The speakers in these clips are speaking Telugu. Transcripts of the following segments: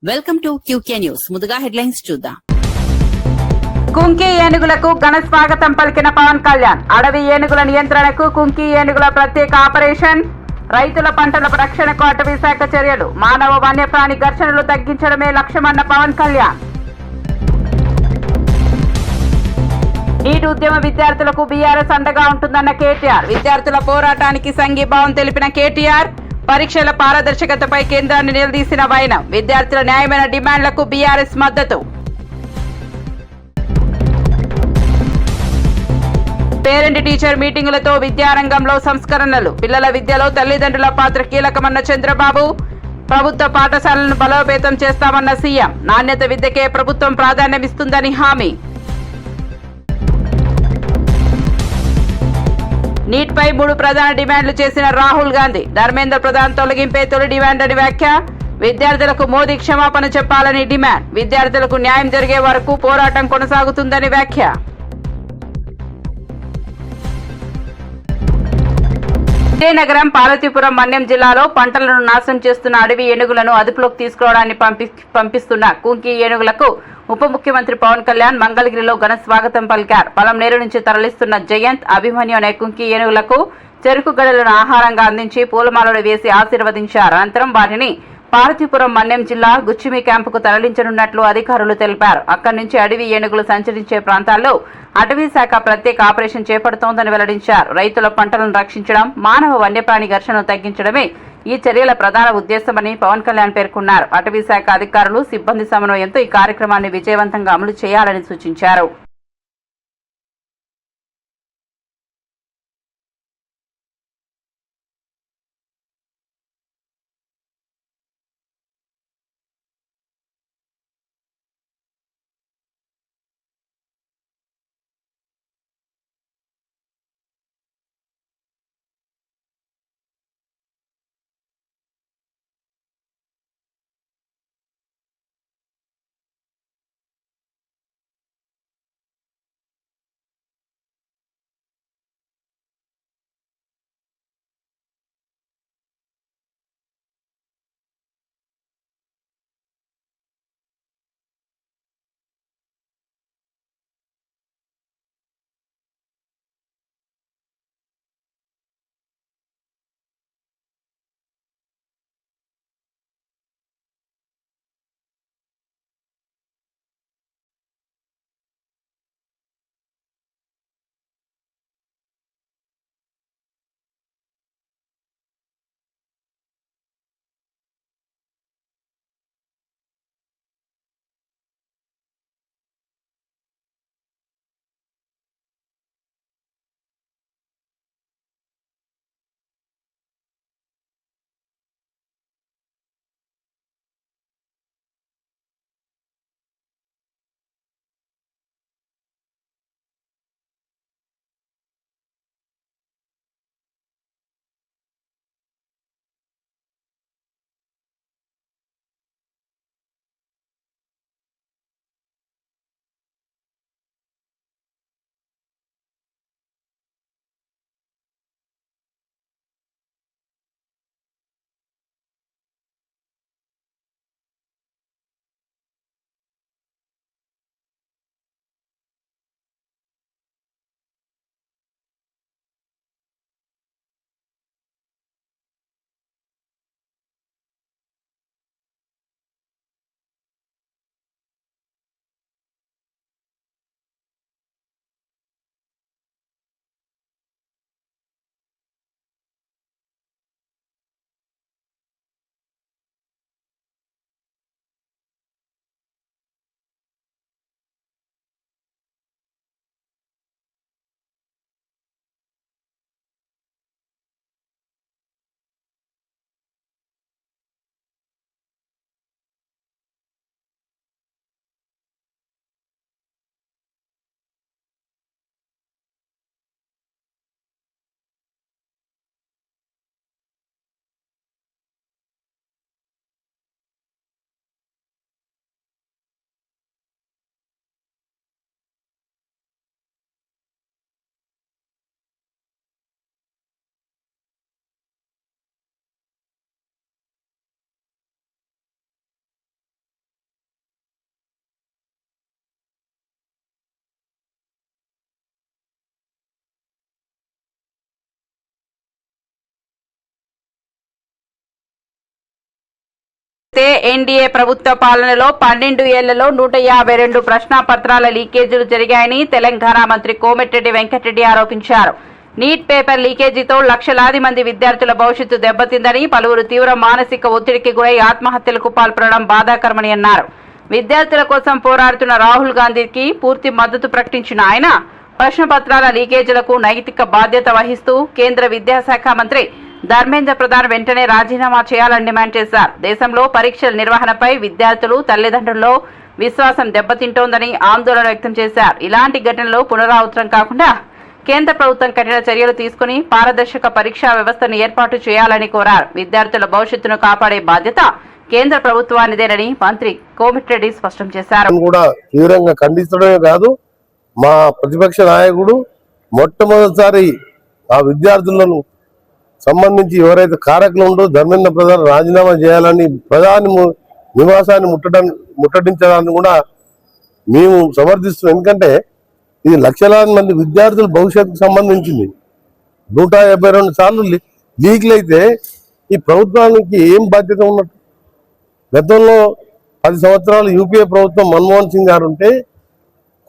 Welcome to QK news. ముందుగా హెడ్లైన్స్ చూద్దాం. కుంకి ఏనుగులకు ఘన స్వాగతం పలికిన పవన్ కళ్యాణ్. అడవి ఏనుగుల నియంత్రణకు కుంకి ఏనుగుల ప్రత్యేక ఆపరేషన్. రైతుల పంటల రక్షణకు అటవీ శాఖ చర్యలు. మానవ వన్యప్రాణి ఘర్షణలు తగ్గించడమే లక్ష్యమన్న పవన్ కళ్యాణ్. నీట్ ఉద్యమ విద్యార్థులకు బీఆర్ఎస్ అండగా ఉంటుందన్న కేటీఆర్. విద్యార్థుల పోరాటానికి సంఘీభావం తెలిపిన కేటీఆర్. పరీక్షల పారదర్శకతపై కేంద్రాన్ని నిలదీసిన వైనం. విద్యార్థుల న్యాయమైన డిమాండ్లకు బీఆర్ఎస్ మద్దతు. పేరెంట్ టీచర్ మీటింగులతో విద్యారంగంలో సంస్కరణలు. పిల్లల విద్యలో తల్లిదండ్రుల పాత్ర కీలకమన్న చంద్రబాబు. ప్రభుత్వ పాఠశాలలను బలోపేతం చేస్తామన్న సీఎం. నాణ్యత విద్యకే ప్రభుత్వం ప్రాధాన్యమిస్తుందని హామీ. నీట్ పై 3 ప్రధాన డిమాండ్లు చేసిన రాహుల్ గాంధీ. ధర్మేంద్ర ప్రధాన్ తొలగింపే తొలి డిమాండ్ అని వ్యాఖ్య. విద్యార్థులకు మోదీ క్షమాపణ చెప్పాలని డిమాండ్. విద్యార్థులకు న్యాయం జరిగే వరకు పోరాటం కొనసాగుతుందని వ్యాఖ్య. విజయనగరం, పార్వతీపురం, మన్యం జిల్లాలో పంటలను నాశనం చేస్తున్న అడవి ఏనుగులను అదుపులోకి తీసుకోవడాన్ని పంపిస్తున్న కుంకి ఏనుగులకు ఉప ముఖ్యమంత్రి పవన్ కళ్యాణ్ మంగళగిరిలో ఘన స్వాగతం పలికారు. పలంనేరు నుంచి తరలిస్తున్న జయంత్, అభిమన్యు అనే కుంకి ఏనుగులకు చెరుకు గడలను ఆహారంగా అందించి పూలమాలలు వేసి ఆశీర్వదించారు. అనంతరం వారిని పార్వతీపురం, మన్యం జిల్లా గుచ్చిమి క్యాంపుకు తరలించనున్నట్లు అధికారులు తెలిపారు. అక్కడి నుంచి అడవి ఏనుగులు సంచరించే ప్రాంతాల్లో అటవీ శాఖ ప్రత్యేక ఆపరేషన్ చేపడుతోందని వెల్లడించారు. రైతుల పంటలను రక్షించడం, మానవ వన్యప్రాణి ఘర్షణను తగ్గించడమే ఈ చర్యల ప్రధాన ఉద్దేశమని పవన్ కళ్యాణ్ పేర్కొన్నారు. అటవీ శాఖ అధికారులు, సిబ్బంది సమన్వయంతో ఈ కార్యక్రమాన్ని విజయవంతంగా అమలు చేయాలని సూచించారు. ఎన్డీఏ ప్రభుత్వ పాలనలో 12 ఏళ్లలో 152 ప్రశ్నాపత్రాల లీకేజీలు జరిగాయని తెలంగాణ మంత్రి కోమటిరెడ్డి వెంకటరెడ్డి ఆరోపించారు. నీట్ పేపర్ లీకేజీతో లక్షలాది మంది విద్యార్థుల భవిష్యత్తు దెబ్బతిందని, పలువురు తీవ్ర మానసిక ఒత్తిడికి గురై ఆత్మహత్యలకు పాల్పడడం బాధాకరమని అన్నారు. విద్యార్థుల కోసం పోరాడుతున్న రాహుల్ గాంధీకి పూర్తి మద్దతు ప్రకటించిన ఆయన ప్రశ్నపత్రాల లీకేజీలకు నైతిక బాధ్యత వహిస్తూ కేంద్ర విద్యాశాఖ మంత్రి ధర్మేంద్ర ప్రధాన్ వెంటనే రాజీనామా చేయాలని డిమాండ్ చేశారు. దేశంలో పరీక్షల నిర్వహణపై విద్యార్థులు, తల్లిదండ్రుల్లో విశ్వాసం దెబ్బతింటోందని ఆందోళన వ్యక్తం చేశారు. ఇలాంటి ఘటనలు పునరావృతం కాకుండా కేంద్ర ప్రభుత్వం కఠిన చర్యలు తీసుకుని పారదర్శక పరీక్షా వ్యవస్థను ఏర్పాటు చేయాలని కోరారు. విద్యార్థుల భవిష్యత్తును కాపాడే బాధ్యత కేంద్ర ప్రభుత్వానిదేనని మంత్రి కోమటిరెడ్డి స్పష్టం చేశారు. కూడా తీవ్రంగా ఖండించడమే కాదు, మా ప్రతిపక్ష నాయకుడు మొట్టమొదటిసారి ఆ విద్యార్థులను సంబంధించి ఎవరైతే కారకులు ఉండో ధర్మేంద్ర ప్రధాన్ రాజీనామా చేయాలని ప్రధాని నివాసాన్ని ముట్టడించడాన్ని కూడా మేము సమర్థిస్తున్నాం. ఎందుకంటే ఇది లక్షలాది మంది విద్యార్థుల భవిష్యత్తుకు సంబంధించింది. 152 సార్లు లీక్లు అయితే ఈ ప్రభుత్వానికి ఏం బాధ్యత ఉన్నట్టు? గతంలో 10 సంవత్సరాలు యూపీఏ ప్రభుత్వం మన్మోహన్ సింగ్ గారు ఉంటే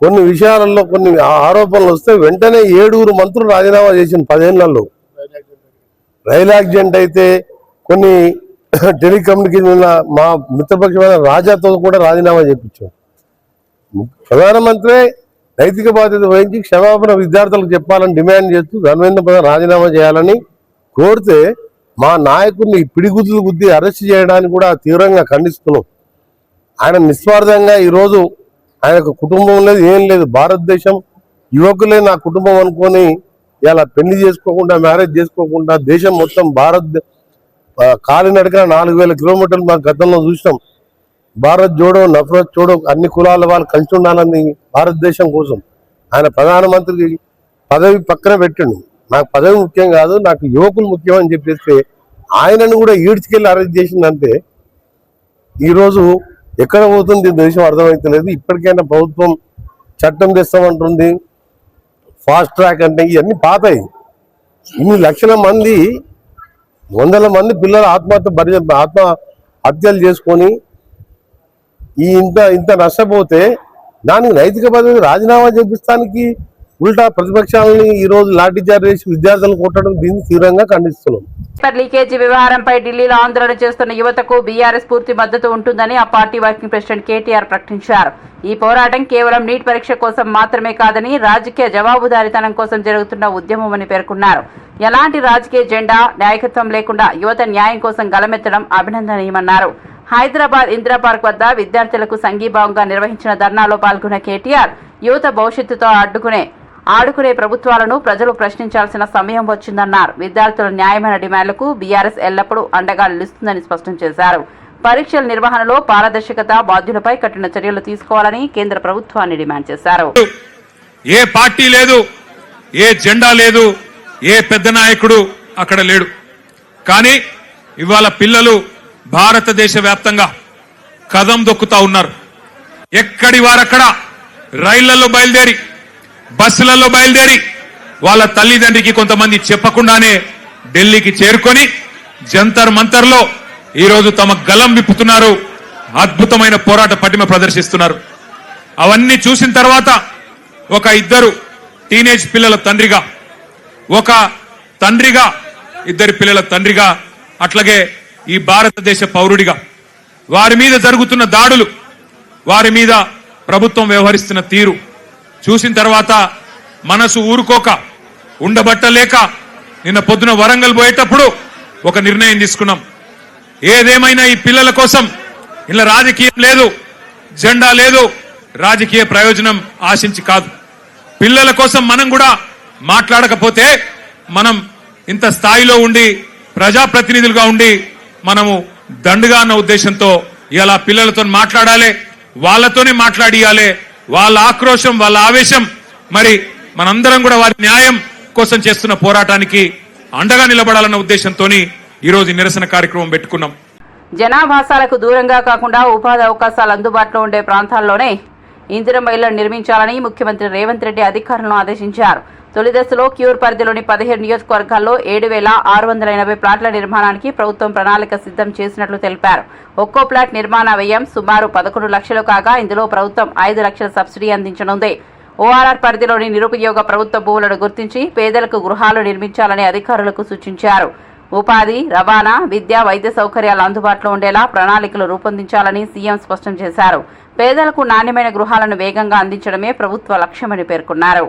కొన్ని విషయాలలో కొన్ని ఆరోపణలు వస్తే వెంటనే 7 మంత్రులు రాజీనామా చేసిన 10 ఏళ్లలో. రైల్ యాక్సిడెంట్ అయితే కొన్ని టెలికమ్యూనికేషన్ మా మిత్రపక్షమైన రాజాతో కూడా రాజీనామా చేయించాం. ప్రధానమంత్రి నైతిక బాధ్యత వహించి క్షమాపణ విద్యార్థులకు చెప్పాలని డిమాండ్ చేస్తూ ధర్మేంద్ర ప్రధాన్ రాజీనామా చేయాలని కోరితే మా నాయకుడిని పిడిగుద్దులు గుద్ది అరెస్ట్ చేయడానికి కూడా తీవ్రంగా ఖండిస్తున్నాం. ఆయన నిస్వార్థంగా ఈరోజు ఆయనకు కుటుంబం లేదు, ఏం లేదు. భారతదేశం యువకులే నా కుటుంబం అనుకొని ఇలా పెళ్లి చేసుకోకుండా, మ్యారేజ్ చేసుకోకుండా దేశం మొత్తం కాలినడక 4000 కిలోమీటర్లు మా గతంలో చూసినాం. భారత్ జోడో నఫరత్ జోడో, అన్ని కులాల వాళ్ళు కలిసి ఉండాలని భారతదేశం కోసం ఆయన ప్రధానమంత్రికి పదవి పక్కన పెట్టండు. నాకు పదవి ముఖ్యం కాదు, నాకు యువకులు ముఖ్యం అని చెప్పేస్తే ఆయనను కూడా ఈడ్చుకెళ్ళి అరెస్ట్ చేసిందంటే ఈరోజు ఎక్కడ పోతుంది దేశం అర్థమవుతలేదు. ఇప్పటికైనా ప్రభుత్వం చట్టం తెస్తామంటుంది, ఫాస్ట్ ట్రాక్ అంటే ఇవన్నీ పాతాయి. ఇన్ని లక్షల మంది, వందల మంది పిల్లలు ఆత్మహత్యలు చేసుకొని ఇంత నష్టపోతే దానికి నైతిక బాధ్యత రాజీనామా చేపిస్తానికి ఉల్టా ప్రతిపక్షాలని ఈ రోజు లాఠీచార్జ్ చేసి విద్యార్థులను కొట్టడం, దీన్ని తీవ్రంగా ఖండిస్తున్నాం. పేపర్ లీకేజీ వ్యవహారంపై ఢిల్లీలో ఆందోళన చేస్తున్న యువతకు బీఆర్ఎస్ పూర్తి మద్దతు ఉంటుందని ఆ పార్టీ వర్కింగ్ ప్రెసిడెంట్ కేటీఆర్ ప్రకటించారు. ఈ పోరాటం కేవలం నీట్ పరీక్ష కోసం మాత్రమే కాదని రాజకీయ జవాబుదారీతనం కోసం జరుగుతున్న ఉద్యమమని పేర్కొన్నారు. ఎలాంటి రాజకీయ జెండా, నాయకత్వం లేకుండా యువత న్యాయం కోసం గలమెత్తడం అభినందనీయమన్నారు. హైదరాబాద్ ఇందిరా పార్క్ వద్ద విద్యార్థులకు సంఘీభావంగా నిర్వహించిన ధర్నాలో పాల్గొన్న కేటీఆర్ యువత భవిష్యత్తుతో ఆడుకునే ప్రభుత్వాలను ప్రజలు ప్రశ్నించాల్సిన సమయం వచ్చిందన్నారు. విద్యార్థుల న్యాయమైన డిమాండ్లకు బీఆర్ఎస్ ఎల్లప్పుడూ అండగా నిలుస్తుందని స్పష్టం చేశారు. పరీక్షల నిర్వహణలో పారదర్శకత, బాధ్యులపై కఠిన చర్యలు తీసుకోవాలని కేంద్ర ప్రభుత్వాన్ని డిమాండ్ చేశారు. ఏ పార్టీ లేదు, ఏ జెండా లేదు, ఏ పెద్ద నాయకుడు అక్కడ లేడు. కానీ ఇవాళ పిల్లలు భారతదేశ వ్యాప్తంగా కదం దొక్కుతా ఉన్నారు. ఎక్కడి వారక్కడ రైళ్లలో బయలుదేరి, బస్సులలో బయలుదేరి వాళ్ళ తల్లిదండ్రికి కొంతమంది చెప్పకుండానే ఢిల్లీకి చేరుకొని జంతర్ మంతర్లో ఈరోజు తమ గలం విప్పుతున్నారు. అద్భుతమైన పోరాట పటిమ ప్రదర్శిస్తున్నారు. అవన్నీ చూసిన తర్వాత ఒక ఇద్దరు టీనేజ్ పిల్లల తండ్రిగా, ఒక తండ్రిగా, ఇద్దరు పిల్లల తండ్రిగా, అట్లాగే ఈ భారతదేశ పౌరుడిగా వారి మీద జరుగుతున్న దాడులు, వారి మీద ప్రభుత్వం వ్యవహరిస్తున్న తీరు చూసిన తర్వాత మనసు ఊరుకోక, ఉండబట్టలేక నిన్న పొద్దున వరంగల్ పోయేటప్పుడు ఒక నిర్ణయం తీసుకున్నాం. ఏదేమైనా ఈ పిల్లల కోసం ఇలా రాజకీయం లేదు, జెండా లేదు, రాజకీయ ప్రయోజనం ఆశించి కాదు. పిల్లల కోసం మనం కూడా మాట్లాడకపోతే మనం ఇంత స్థాయిలో ఉండి ప్రజాప్రతినిధులుగా ఉండి మనము దండుగా అన్న ఉద్దేశంతో ఇలా పిల్లలతో మాట్లాడాలి, వాళ్ళతోనే మాట్లాడియాలి. వాళ్ళ ఆక్రోశం, వాళ్ళ ఆవేశం, మరి మనందరం కూడా వారి న్యాయం కోసం చేస్తున్న పోరాటానికి అండగా నిలబడాలన్న ఉద్దేశంతో ఈ రోజు నిరసన కార్యక్రమం పెట్టుకున్నాం. జనాభాసాలకు దూరంగా కాకుండా ఉపాధి అవకాశాలు అందుబాటులో ఉండే ప్రాంతాల్లోనే ఇందిరమ్మ ఇళ్లను నిర్మించాలని ముఖ్యమంత్రి రేవంత్ రెడ్డి అధికారులను ఆదేశించారు. తొలి దశలో క్యూర్ పరిధిలోని 17 నియోజకవర్గాల్లో 7,680 ప్లాట్ల నిర్మాణానికి ప్రభుత్వం ప్రణాళిక సిద్ధం చేసినట్లు తెలిపారు. ఒక్కో ప్లాట్ నిర్మాణ వ్యయం సుమారు 11 లక్షలు కాగా ఇందులో ప్రభుత్వం 5 లక్షల సబ్సిడీ అందించనుంది. ఓఆర్ఆర్ పరిధిలోని నిరుపయోగ ప్రభుత్వ భూములను గుర్తించి పేదలకు గృహాలు నిర్మించాలని అధికారులకు సూచించారు. ఉపాధి, రవాణా, విద్య, వైద్య సౌకర్యాలు అందుబాటులో ఉండేలా ప్రణాళికలు రూపొందించాలని సీఎం స్పష్టం చేశారు. పేదలకు నాణ్యమైన గృహాలను వేగంగా అందించడమే ప్రభుత్వ లక్ష్యమని పేర్కొన్నారు.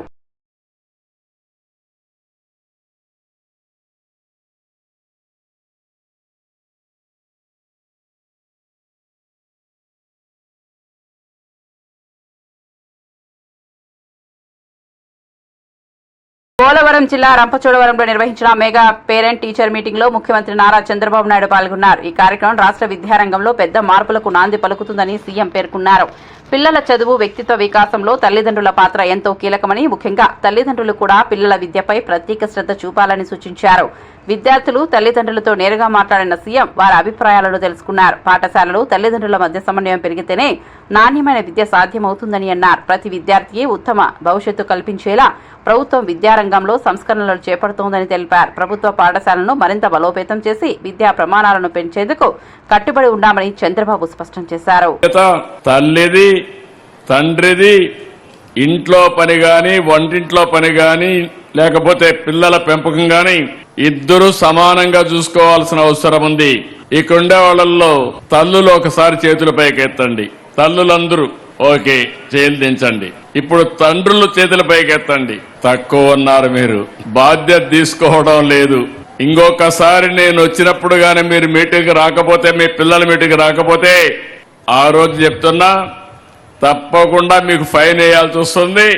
పోలవరం జిల్లా రంపచోడవరంలో నిర్వహించిన మెగా పేరెంట్ టీచర్ మీటింగ్ లో ముఖ్యమంత్రి నారా చంద్రబాబు నాయుడు పాల్గొన్నారు. ఈ కార్యక్రమం రాష్ట్ర విద్యారంగంలో పెద్ద మార్పులకు నాంది పలుకుతుందని సీఎం పేర్కొన్నారు. పిల్లల చదువు, వ్యక్తిత్వ వికాసంలో తల్లిదండ్రుల పాత్ర ఎంతో కీలకమని, ముఖ్యంగా తల్లిదండ్రులు కూడా పిల్లల విద్యపై ప్రత్యేక శ్రద్ధ చూపాలని సూచించారు. విద్యార్థులు తల్లిదండ్రులతో నేరుగా మాట్లాడిన సీఎం వారి అభిప్రాయాలను తెలుసుకున్నారు. పాఠశాలలు తల్లిదండ్రుల మధ్య సమన్వయం పెరిగితేనే నాణ్యమైన విద్య సాధ్యమవుతుందని అన్నారు. ప్రతి విద్యార్థికి ఉత్తమ భవిష్యత్తు కల్పించేలా ప్రభుత్వం విద్యారంగంలో సంస్కరణలు చేపడుతోందని తెలిపారు. ప్రభుత్వ పాఠశాలను మరింత బలోపేతం చేసి విద్యా ప్రమాణాలను పెంచేందుకు కట్టుబడి ఉన్నామని చంద్రబాబు స్పష్టం చేశారు. తల్లిది, తండ్రిది ఇంట్లో పని గాని, వంటింట్లో పని గాని, లేకపోతే పిల్లల పెంపకం గాని ఇద్దరు సమానంగా చూసుకోవాల్సిన అవసరం ఉంది. ఇక్కడుండే వాళ్ళల్లో తల్లులు ఒకసారి చేతుల పైకి ఎత్తండి. తల్లులందరూ ఓకే, చేతులు దించండి. ఇప్పుడు తండ్రులు చేతుల పైకి ఎత్తండి. తక్కువ ఉన్నారు, మీరు బాధ్యత తీసుకోవడం లేదు. ఇంకొకసారి నేను వచ్చినప్పుడు గానీ మీరు మీటింగ్ రాకపోతే, మీ పిల్లల మీటింగ్ రాకపోతే ఆ రోజు చెప్తున్నా తప్పకుండా మీకు ఫైన్ వేయాల్సి వస్తుంది,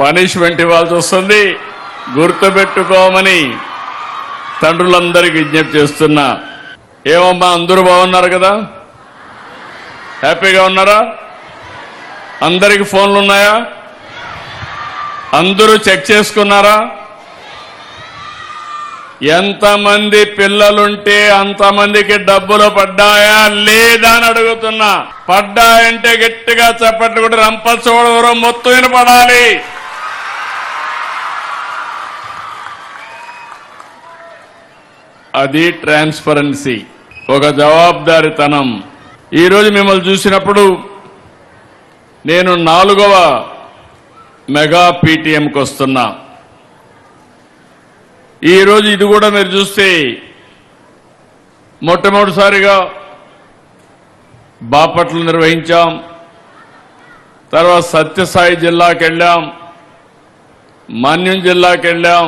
పనిష్మెంట్ ఇవ్వాల్సి వస్తుంది. గుర్తుపెట్టుకోమని తండ్రులందరికీ విజ్ఞప్తి చేస్తున్నా. ఏమమ్మా, అందరూ బాగున్నారు కదా? హ్యాపీగా ఉన్నారా? అందరికి ఫోన్లు ఉన్నాయా? అందరూ చెక్ చేసుకున్నారా? ఎంతమంది పిల్లలుంటే అంతమందికి డబ్బులు పడ్డాయా లేదా అని అడుగుతున్నా. పడ్డాయంటే గట్టిగా చప్పట్లు కూడా రంపచోడవరం మొత్తం వినపడాలి. అది ట్రాన్స్పరెన్సీ, ఒక జవాబుదారీతనం. ఈరోజు మిమ్మల్ని చూసినప్పుడు నేను 4వ మెగా పీటీఎంకి వస్తున్నా. ఈరోజు ఇది కూడా మీరు చూస్తే మొట్టమొదటిసారిగా బాపట్ల నిర్వహించాం, తర్వాత సత్యసాయి జిల్లాకి వెళ్ళాం, మన్యం జిల్లాకి వెళ్ళాం,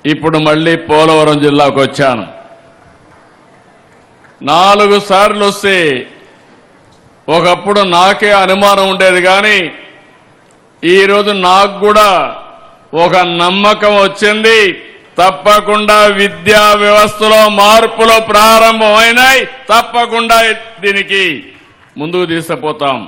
ఇప్పుడు మళ్ళీ పోలవరం జిల్లాకు వచ్చాను. 4 సార్లు వస్తే ఒకప్పుడు నాకే అనుమానం ఉండేది, కానీ ఈరోజు నాకు కూడా ఒక నమ్మకం వచ్చింది. తప్పకుండా విద్యా వ్యవస్థలో మార్పులు ప్రారంభమైనాయి. తప్పకుండా దీనికి ముందుకు తీసుకుపోతాం.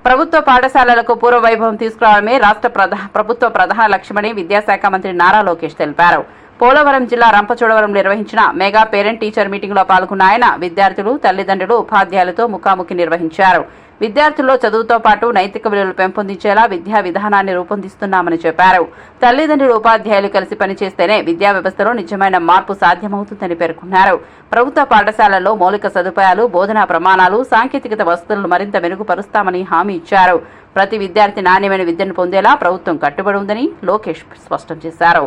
ప్రభుత్వ పాఠశాలలకు పూర్వ వైభవం తీసుకురావడమే రాష్ట్ర ప్రభుత్వ ప్రధాన లక్ష్యమని విద్యాశాఖ మంత్రి నారా లోకేష్ తెలిపారు. పోలవరం జిల్లా రంపచోడవరం నిర్వహించిన మెగా పేరెంట్ టీచర్ మీటింగ్ లో పాల్గొన్న ఆయన విద్యార్థులు, తల్లిదండ్రులు, ఉపాధ్యాయులతో ముఖాముఖి నిర్వహించారు. విద్యార్థుల్లో చదువుతో పాటు నైతిక విలువలు పెంపొందించేలా విద్యా విధానాన్ని రూపొందిస్తున్నామని చెప్పారు. తల్లిదండ్రులు, ఉపాధ్యాయులు కలిసి పనిచేస్తేనే విద్యా వ్యవస్థలో నిజమైన మార్పు సాధ్యమవుతుందని పేర్కొన్నారు. ప్రభుత్వ పాఠశాలల్లో మౌలిక సదుపాయాలు, బోధనా ప్రమాణాలు, సాంకేతికత వసతులను మరింత మెరుగుపరుస్తామని హామీ ఇచ్చారు. ప్రతి విద్యార్థి నాణ్యమైన విద్యను పొందేలా ప్రభుత్వం కట్టుబడి ఉందని లోకేష్ స్పష్టం చేశారు.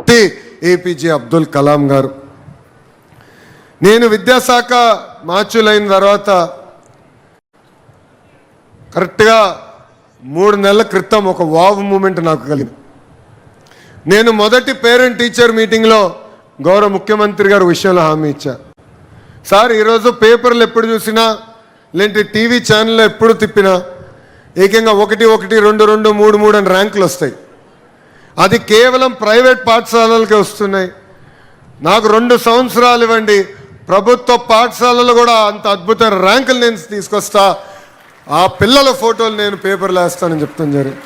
ఏపీజే అబ్దుల్ కలాం గారు, నేను విద్యాశాఖ మార్చులైన తర్వాత కరెక్ట్గా 3 నెలల క్రితం ఒక వావ్ మూమెంట్ నాకు కలిగింది. నేను మొదటి పేరెంట్ టీచర్ మీటింగ్లో గౌరవ ముఖ్యమంత్రి గారు విషయంలో హామీ ఇచ్చారు. సార్, ఈరోజు పేపర్లు ఎప్పుడు చూసినా, లేదంటే టీవీ ఛానల్లో ఎప్పుడు తిప్పినా ఏకంగా 1, 1, 2, 2, 3, 3 అని ర్యాంకులు వస్తాయి. అది కేవలం ప్రైవేట్ పాఠశాలలకే వస్తున్నాయి. నాకు 2 సంవత్సరాలు ఇవ్వండి, ప్రభుత్వ పాఠశాలలో కూడా అంత అద్భుతమైన ర్యాంకులు నేను తీసుకొస్తా, ఆ పిల్లల ఫోటోలు నేను పేపర్లో వేస్తానని చెప్తాను జరిగింది.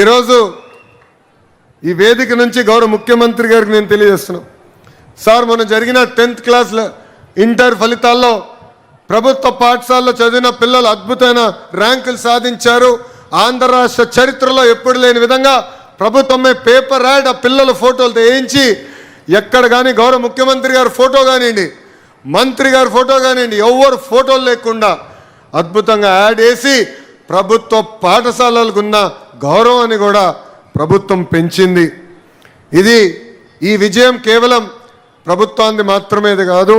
ఈరోజు ఈ వేదిక నుంచి గౌరవ ముఖ్యమంత్రి గారికి నేను తెలియజేస్తున్నాను. సార్, మొన్న జరిగిన 10th క్లాస్ ఇంటర్ ఫలితాల్లో ప్రభుత్వ పాఠశాలలో చదివిన పిల్లలు అద్భుతమైన ర్యాంకులు సాధించారు. ఆంధ్ర రాష్ట్ర చరిత్రలో ఎప్పుడు లేని విధంగా ప్రభుత్వమే పేపర్ యాడ్ ఆ పిల్లల ఫోటోలతో వేయించి ఎక్కడ కానీ గౌరవ ముఖ్యమంత్రి గారి ఫోటో కానివ్వండి, మంత్రి గారి ఫోటో కానివ్వండి, ఎవరు ఫోటోలు లేకుండా అద్భుతంగా యాడ్ వేసి ప్రభుత్వ పాఠశాలలకు ఉన్న గౌరవాన్ని కూడా ప్రభుత్వం పెంచింది. ఈ విజయం కేవలం ప్రభుత్వాన్ని మాత్రమేది కాదు,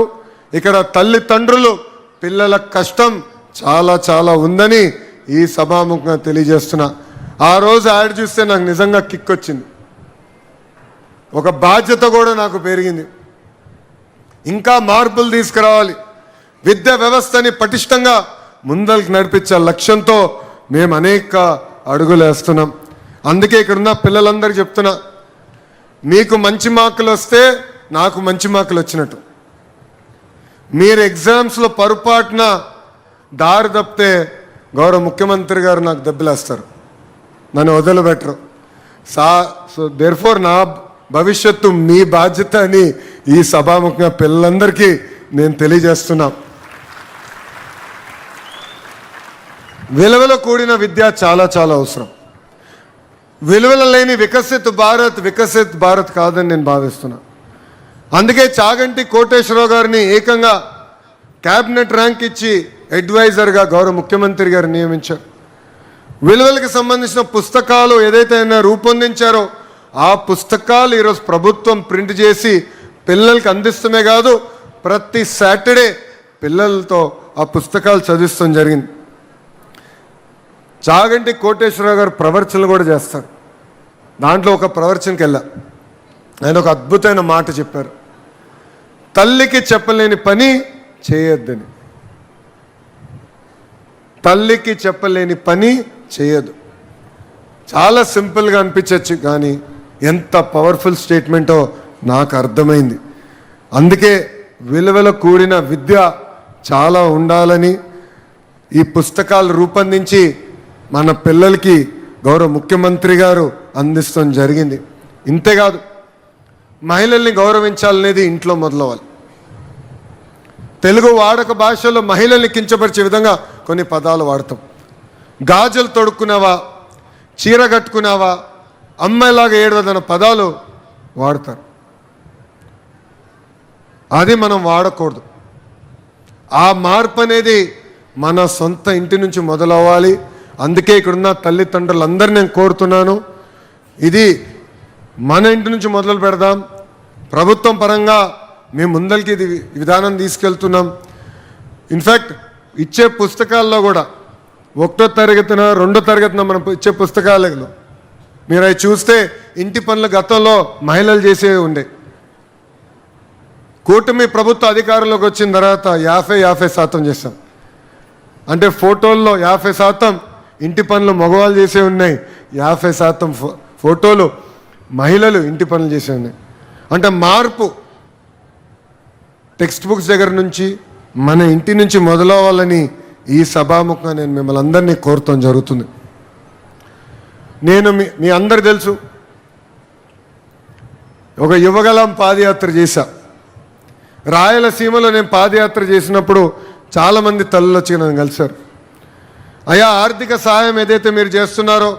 ఇక్కడ తల్లిదండ్రులు పిల్లల కష్టం చాలా చాలా ఉందని ఈ సభాముఖంగా తెలియజేస్తున్నా. ఆ రోజు యాడ్ చూస్తే నాకు నిజంగా కిక్ వచ్చింది, ఒక బాధ్యత కూడా నాకు పెరిగింది. ఇంకా మార్పులు తీసుకురావాలి, విద్యా వ్యవస్థని పటిష్టంగా ముందరికి నడిపించే లక్ష్యంతో మేము అనేక అడుగులు వేస్తున్నాం. అందుకే ఇక్కడున్న పిల్లలందరికీ చెప్తున్నా, మీకు మంచి మార్కులు వస్తే నాకు మంచి మార్కులు వచ్చినట్టు. మీరు ఎగ్జామ్స్లో పొరపాటున దారి తప్పితే గౌరవ ముఖ్యమంత్రి గారు నాకు దెబ్బలేస్తారు, నన్ను వదిలిపెట్టరు. సో దేర్ఫోర్ నా భవిష్యత్తు మీ బాధ్యత అని ఈ సభాముఖంగా పిల్లలందరికీ నేను తెలియజేస్తున్నా. విలువలో కూడిన విద్య చాలా చాలా అవసరం. విలువలు లేని వికసిత్ భారత్ కాదని నేను భావిస్తున్నా. అందుకే చాగంటి కోటేశ్వరరావు గారిని ఏకంగా క్యాబినెట్ ర్యాంక్ ఇచ్చి అడ్వైజర్గా గౌరవ ముఖ్యమంత్రి గారు నియమించారు. విలువలకు సంబంధించిన పుస్తకాలు ఏదైతే రూపొందించారో ఆ పుస్తకాలు ఈరోజు ప్రభుత్వం ప్రింట్ చేసి పిల్లలకి అందిస్తమే కాదు, ప్రతి సాటర్డే పిల్లలతో ఆ పుస్తకాలు చదివిస్తాం జరిగింది. చాగంటి కోటేశ్వరరావు గారు ప్రవచనలు కూడా చేస్తారు. దాంట్లో ఒక ప్రవచనకి వెళ్ళా, ఆయన ఒక అద్భుతమైన మాట చెప్పారు, తల్లికి చెప్పలేని పని చేయొద్దని. తల్లికి చెప్పలేని పని చేయదు. చాలా సింపుల్గా అనిపించవచ్చు, కానీ ఎంత పవర్ఫుల్ స్టేట్మెంటో నాకు అర్థమైంది. అందుకే విలువల కూడిన విద్య చాలా ఉండాలని ఈ పుస్తకాలు రూపొందించి మన పిల్లలకి గౌరవ ముఖ్యమంత్రి గారు అందిస్తాం జరిగింది. ఇంతేకాదు, మహిళల్ని గౌరవించాలనేది ఇంట్లో మొదలవ్వాలి. తెలుగు వాడక భాషలో మహిళల్ని కించపరిచే విధంగా కొన్ని పదాలు వాడతాం. గాజులు తొడుక్కున్నావా, చీర కట్టుకున్నావా, అమ్మాయిలాగా ఏడవదన్న పదాలు వాడతారు. అది మనం వాడకూడదు. ఆ మార్పు అనేది మన సొంత ఇంటి నుంచి మొదలవ్వాలి. అందుకే ఇక్కడున్న తల్లిదండ్రులందరినీ నేను కోరుతున్నాను, ఇది మన ఇంటి నుంచి మొదలు పెడదాం. ప్రభుత్వం పరంగా మేము ముందరికి ఇది విధానం తీసుకెళ్తున్నాం. ఇన్ఫ్యాక్ట్ ఇచ్చే పుస్తకాల్లో కూడా 1వ తరగతిన 2వ తరగతిన మనం ఇచ్చే పుస్తకాలలో మీరు అవి చూస్తే ఇంటి పనులు గతంలో మహిళలు చేసేవి ఉండే. కూటమి ప్రభుత్వ అధికారంలోకి వచ్చిన తర్వాత 50% చేశాం. అంటే ఫోటోల్లో 50% ఇంటి పనులు మగవాళ్ళు చేసే ఉన్నాయి, 50% ఫోటోలు మహిళలు ఇంటి పనులు చేసే ఉన్నాయి. అంటే మార్పు టెక్స్ట్ బుక్స్ దగ్గర నుంచి మన ఇంటి నుంచి మొదలవ్వాలని ఈ సభాముఖంగా నేను మిమ్మల్ని అందరినీ కోరటం జరుగుతుంది. నేను మీ అందరు తెలుసు, ఒక యువగలం పాదయాత్ర చేశా. రాయలసీమలో నేను పాదయాత్ర చేసినప్పుడు చాలామంది తల్లులు వచ్చి నన్ను కలిశారు. అయ్యా, ఆర్థిక సహాయం ఏదైతే మీరు చేస్తున్నారో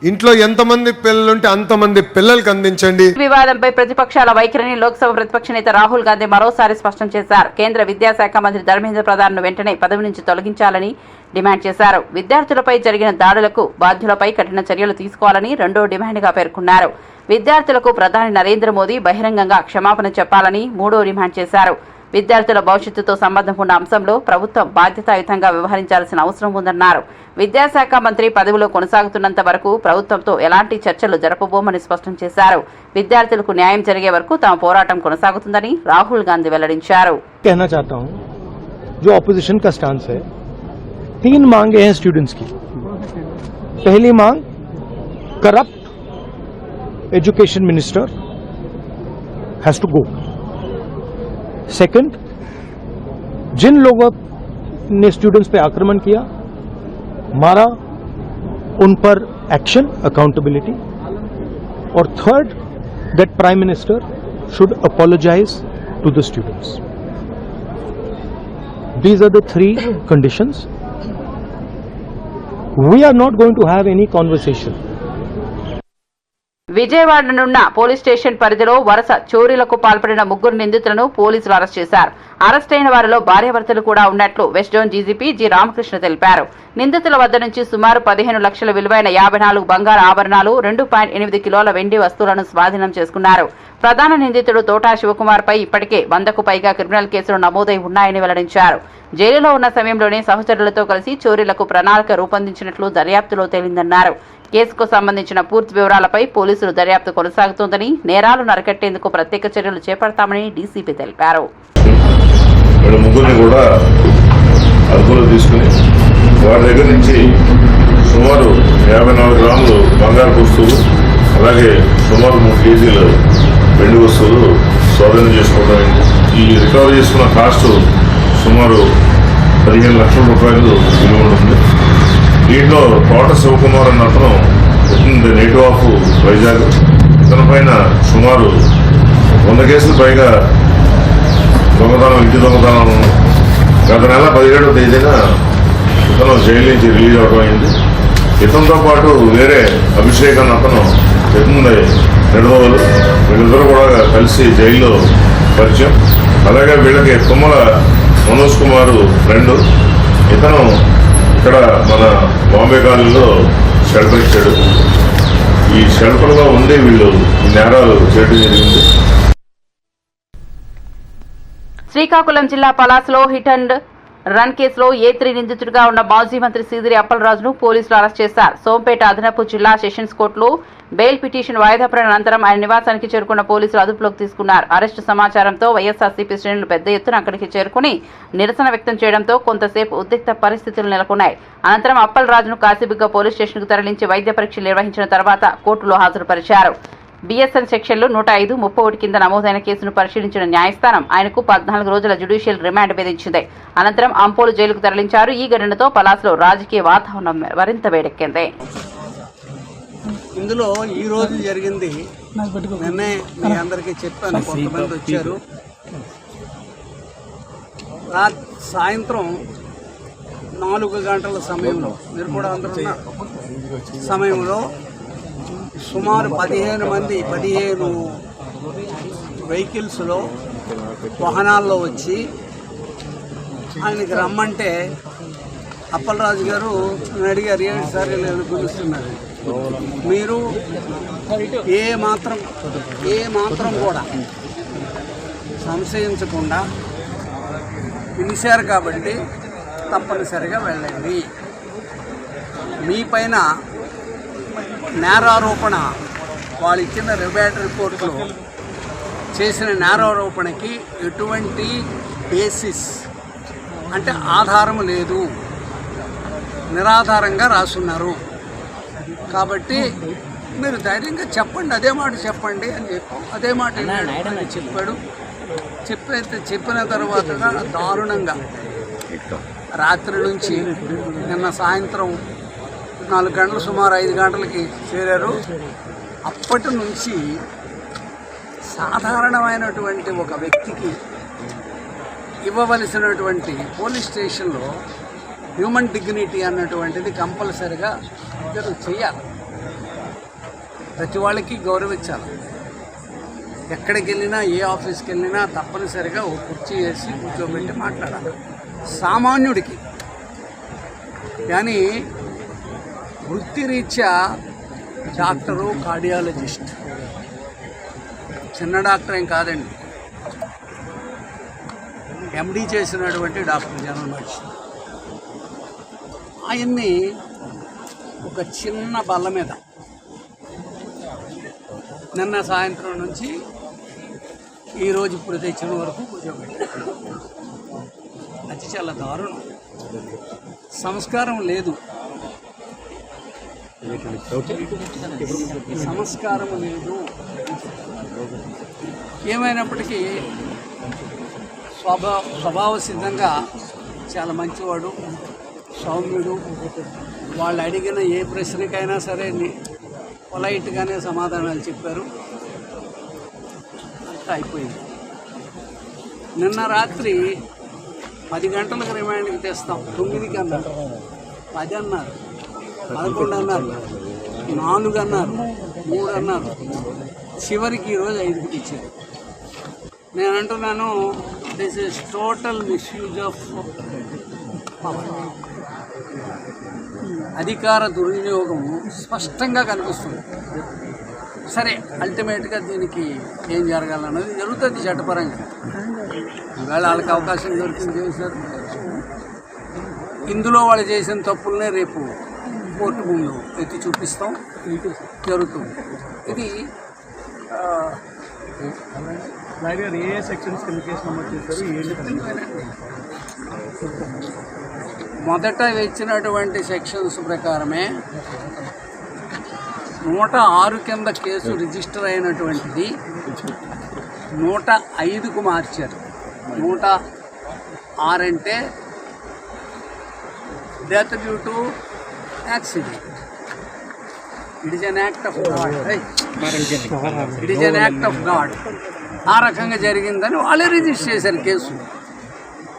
ఇంట్లో ఎంతమంది పిల్లలుంటే అంతమంది పిల్లలకు అందించండి. వివాదంపై ప్రతిపక్షాల వైఖరిని లోక్సభ ప్రతిపక్ష నేత రాహుల్ గాంధీ మరోసారి స్పష్టం చేశారు. కేంద్ర విద్యాశాఖ మంత్రి ధర్మేంద్ర ప్రధాన్ ను వెంటనే పదవి నుంచి తొలగించాలని డిమాండ్ చేశారు. విద్యార్థులపై జరిగిన దాడులకు బాధ్యులపై కఠిన చర్యలు తీసుకోవాలని రెండో డిమాండ్గా పేర్కొన్నారు. విద్యార్థులకు ప్రధాని నరేంద్ర మోదీ బహిరంగంగా క్షమాపణ చెప్పాలని మూడో డిమాండ్ చేశారు. విద్యార్థుల భవిష్యత్తుతో సంబంధం ఉన్న అంశంలో ప్రభుత్వం బాధ్యతాయుతంగా వ్యవహరించాల్సిన అవసరం ఉందన్నారు. విద్యాశాఖ మంత్రి పదవిలో కొనసాగుతున్నంత వరకు ప్రభుత్వంతో ఎలాంటి చర్చలు జరపబోమని స్పష్టం చేశారు. విద్యార్థులకు న్యాయం జరిగే వరకు తమ పోరాటం కొనసాగుతుందని రాహుల్ గాంధీ వెల్లడించారు. कहना चाहता हूं, जो ऑपोजिशन का स्टांस है, 3 मांगे हैं स्टूडेंट्स की. पहली मांग, corrupt education minister has to go. Second, जिन लोगों ने स्टूडेंट्स पे आक्रमण किया, मारा, उन पर एक्शन, अकाउंटेबिलिटी. और third, that prime minister should apologize to the students. These are the 3 conditions We are not going to have any conversation. విజయవాడనున్న పోలీస్ స్టేషన్ పరిధిలో వరుస చోరీలకు పాల్పడిన 3 నిందితులను పోలీసులు అరెస్ట్ చేశారు. అరెస్ట్ అయిన వారిలో భార్యాభర్తలు కూడా ఉన్నట్లు west zone DGP G Ramakrishna తెలిపారు. నిందితుల వద్ద నుంచి సుమారు 15 లక్షల విలువైన 54 బంగారు ఆభరణాలు, 2.8 కిలోల వెండి వస్తువులను స్వాధీనం చేసుకున్నారు. ప్రధాన నిందితుడు తోటా శివకుమార్ పై ఇప్పటికే 100కు పైగా క్రిమినల్ కేసులు నమోదై ఉన్నాయని వెల్లడించారు. జైలులో ఉన్న సమయంలోనే సహచరులతో కలిసి చోరీలకు ప్రణాళిక రూపొందించినట్లు దర్యాప్తులో తేలిందన్నారు. కేసుకు సంబంధించిన పూర్తి వివరాలపై పోలీసులు దర్యాప్తు కొనసాగుతోందని, నేరాలను అరికట్టేందుకు ప్రత్యేక చర్యలు చేపడతామని డీసీపీ తెలిపారు. ముగ్గురిని కూడా అదుపులో తీసుకుని వారి దగ్గర నుంచి సుమారు 54 గ్రాములు బంగారు వస్తువులు, అలాగే సుమారు 3 కేజీలు వెండి వస్తువులు స్వాధీనం చేసుకోవడం. ఈ రికవరీ చేసుకున్న కాస్ట్ సుమారు 15 లక్షల రూపాయలు విలువ ఉంటుంది. దీంట్లో తోట శివకుమార్ అన్న అతను పుట్టింది నేటివ్ ఆఫ్ వైజాగ్. ఇతని పైన సుమారు 100 కేసులు పైగా దొంగతనం, ఇంటి దొంగతనం గత నెల 17వ తేదీన ఇతను జైలు నుంచి రిలీజ్ అవడం అయింది. ఇతనితో పాటు వేరే అభిషేక్ అన్న అతను చెప్తుంది నిడదవోలు, వీళ్ళిద్దరూ కూడా కలిసి జైల్లో పరిచయం. అలాగే వీళ్ళకి తుమ్మల మనోజ్ కుమార్ ఫ్రెండ్, ఇతను ఇక్కడ మన బాంబే కాలనీలో షెల్టర్ ఇచ్చాడు. ఈ షెల్టర్లో ఉండి వీళ్ళు ఈ నేరాలు చేయడం జరిగింది. శ్రీకాకుళం జిల్లా పలాసలో హిట్ అండ్ రన్ కేసులో A3 నిందితుడిగా ఉన్న మాజీ మంత్రి సీదిరి అప్పలరాజును పోలీసులు అరెస్ట్ చేశారు. సోంపేట అదనపు జిల్లా సెషన్స్ కోర్టులో బెయిల్ పిటిషన్ వాయిదా పడిన అనంతరం ఆయన నివాసానికి చేరుకున్న పోలీసులు అదుపులోకి తీసుకున్నారు. అరెస్టు సమాచారంతో వైఎస్ఆర్సీపీ శ్రేణులు పెద్ద ఎత్తున అక్కడికి చేరుకుని నిరసన వ్యక్తం చేయడంతో కొంతసేపు ఉద్రిక్త పరిస్థితులు నెలకొన్నాయి. అనంతరం అప్పలరాజును కాశీబుగ్గ పోలీస్ స్టేషన్కు తరలించి వైద్య పరీక్షలు నిర్వహించిన తర్వాత కోర్టులో హాజరుపరిచారు. బీఎస్ఎన్ సెక్షన్లు 105, 31 కింద నమోదైన కేసును పరిశీలించిన న్యాయస్థానం ఆయనకు 14 రోజుల జ్యుడిషియల్ రిమాండ్ విధించింది. అనంతరం అంపోలు జైలుకు తరలించారు. ఈ ఘటనతో పలాసలో రాజకీయ వాతావరణం మరింత వేడెక్కింది. ఇందులో ఈ రోజు జరిగింది నిన్నే మీ అందరికీ చెప్పాను. కొంతమంది వచ్చారు. సాయంత్రం 4 గంటల సమయంలో, మీరు కూడా అందరూ సమయంలో సుమారు 15 వెహికల్స్లో వాహనాల్లో వచ్చి ఆయనకి రమ్మంటే అప్పలరాజు గారు అడిగారు, ఏంటి సార్ ఇలా పిలుస్తున్నారు, మీరు ఏ మాత్రం కూడా సంశయించకుండా పిలిచారు కాబట్టి తప్పనిసరిగా వెళ్ళండి. మీ పైన నేరారోపణ, వాళ్ళు ఇచ్చిన రిమాండ్ రిపోర్ట్లో చేసిన నేరారోపణకి ఎటువంటి బేసిస్ అంటే ఆధారం లేదు, నిరాధారంగా రాసున్నారు. కాబట్టి మీరు ధైర్యంగా చెప్పండి, అదే మాట చెప్పండి అని చెప్పాం. అదే మాట చెప్పాడు. చెప్పిన తర్వాత దారుణంగా రాత్రి నుంచి నిన్న సాయంత్రం 4 గంటలు, సుమారు 5 గంటలకి చేరారు. అప్పటి నుంచి సాధారణమైనటువంటి ఒక వ్యక్తికి ఇవ్వవలసినటువంటి పోలీస్ స్టేషన్లో హ్యూమన్ డిగ్నిటీ అన్నటువంటిది కంపల్సరిగా చేయాలి. ప్రతి వాళ్ళకి గౌరవించాలి. ఎక్కడికి వెళ్ళినా, ఏ ఆఫీస్కి వెళ్ళినా తప్పనిసరిగా ఒక కుర్చీ వేసి కూర్చోబెట్టి మాట్లాడాలి సామాన్యుడికి. కానీ వృత్తిరీత్యా డాక్టరు, కార్డియాలజిస్ట్, చిన్న డాక్టర్ ఏం కాదండి, ఎండి చేసినటువంటి డాక్టర్, జనరల్ మెడిసిన్. ఆయన్ని ఒక చిన్న బల్ల మీద నిన్న సాయంత్రం నుంచి ఈరోజు ఇప్పుడు తెచ్చిన వరకు కూర్చోబెట్టారు. అది చాలా దారుణం. సంస్కారం లేదు, సంస్కారం లేదు. ఏమైనప్పటికీ స్వభావ సిద్ధంగా చాలా మంచివాడు, సౌమ్యుడు. వాళ్ళు అడిగిన ఏ ప్రశ్నకైనా సరే పొలైట్గానే సమాధానాలు చెప్పారు. అంతా అయిపోయింది. నిన్న రాత్రి 10 గంటలకు రిమాండ్కి తెస్తాం, 9కి అన్నారు, 10 అన్నారు. 11 అన్నారు, 4 అన్నారు, 3 అన్నారు, చివరికి ఈరోజు 5కి తెచ్చారు. నేను అంటున్నాను, this is total misuse of power. అధికార దుర్వినియోగం స్పష్టంగా కనిపిస్తుంది. సరే, అల్టిమేట్గా దీనికి ఏం జరగాలన్నది జరుగుతుంది చట్టపరంగా. ఈవేళ వాళ్ళకి అవకాశం దొరికింది చేశారు. ఇందులో వాళ్ళు చేసిన తప్పులనే రేపు కోర్టు ముందు ఎత్తి చూపిస్తాం, జరుగుతుంది. ఇది ఏ సెక్షన్స్ కింద కేసు నమోదు చేశారు? మొదట ఇచ్చినటువంటి సెక్షన్స్ ప్రకారమే 106 కింద కేసు రిజిస్టర్ అయినటువంటిది 105కు మార్చారు. 106 అంటే death due to accident. It is an act of God. It is an act of God. ఆ రకంగా జరిగిందని వాళ్ళే రిజిస్టర్ చేశారు కేసు.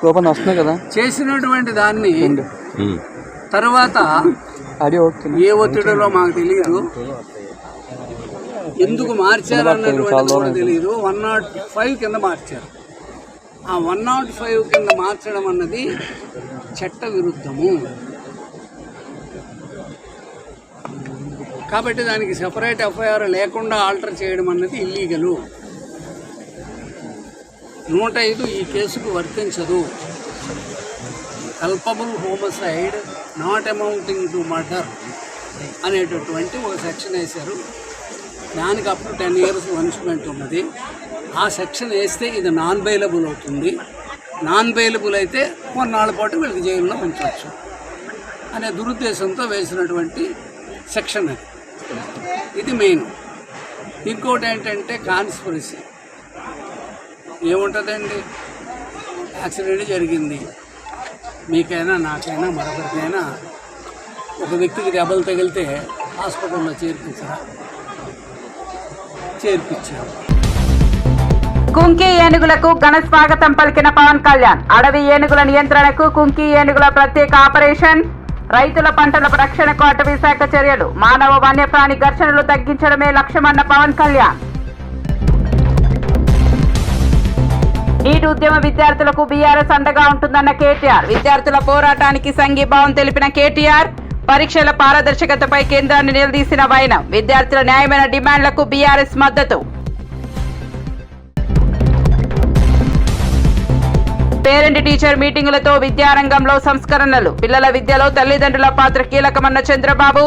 వస్తున్నాయి కదా, చేసినటువంటి దాన్ని తర్వాత ఏ ఒత్తిడిలో మాకు తెలియదు, ఎందుకు మార్చారు అన్నటువంటి కూడా తెలియదు. 105 కింద మార్చారు. ఆ 105 కింద మార్చడం అన్నది చట్ట విరుద్ధము. కాబట్టి దానికి సెపరేట్ ఎఫ్ఐఆర్ లేకుండా ఆల్టర్ చేయడం అన్నది ఇల్లీగలు. 105 ఈ కేసుకు వర్తించదు. Culpable homicide not amounting to murder అనేటటువంటి ఒక సెక్షన్ వేశారు. దానికి అప్పుడు 10 years పనిష్మెంట్ ఉన్నది. ఆ సెక్షన్ వేస్తే ఇది నాన్ బెయిలబుల్ అవుతుంది. నాన్ బెయిలబుల్ అయితే కొన్నాళ్ళ పాటు వీళ్ళకి జైల్లో ఉంచవచ్చు అనే దురుద్దేశంతో వేసినటువంటి సెక్షన్ అది. ఇది మెయిన్. ఇంకోటి ఏంటంటే కాన్స్పిరసీ. ఏముంటుందండి, యాక్సిడెంట్ జరిగింది, మీకైనా నాకైనా మరొకరికైనా ఒక వ్యక్తికి దెబ్బలు తగిలితే హాస్పిటల్లో చేర్పించారు. కుంకి ఏనుగులకు ఘన స్వాగతం పలికిన పవన్ కళ్యాణ్. అడవి ఏనుగుల నియంత్రణకు కుంకి ఏనుగుల ప్రత్యేక ఆపరేషన్. రైతుల పంటల రక్షణకు అటవీ శాఖ చర్యలు. మానవ వన్యప్రాణి ఘర్షణలు తగ్గించడమే లక్ష్యమన్న పవన్ కళ్యాణ్. నీట్ ఉద్యమ విద్యార్థులకు బీఆర్ఎస్ అండగా ఉంటుందన్న కేటీఆర్. విద్యార్థుల పోరాటానికి సంఘీభావం తెలిపిన కేటీఆర్. పరీక్షల పారదర్శకతపై కేంద్రాన్ని నిలదీసిన వైనం. విద్యార్థుల న్యాయమైన డిమాండ్లకు బీఆర్ఎస్ మద్దతు. పేరెంట్ టీచర్ మీటింగులతో విద్యారంగంలో సంస్కరణలు. పిల్లల విద్యలో తల్లిదండ్రుల పాత్ర కీలకమన్న చంద్రబాబు.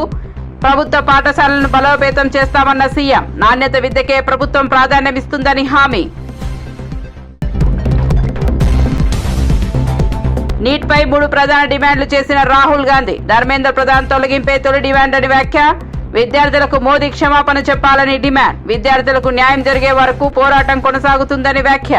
ప్రభుత్వ పాఠశాలలను బలోపేతం చేస్తామన్న సీఎం. నాణ్యత విద్యకే ప్రభుత్వం ప్రాధాన్యమిస్తుందని హామీ. నీట్ పై 3 ప్రధాన డిమాండ్లు చేసిన రాహుల్ గాంధీ. ధర్మేంద్ర ప్రధాన్ తొలగింపే తొలి డిమాండ్ అని వ్యాఖ్య. విద్యార్థులకు మోదీ క్షమాపణ చెప్పాలని డిమాండ్. విద్యార్థులకు న్యాయం జరిగే వరకు పోరాటం కొనసాగుతుందని వ్యాఖ్య.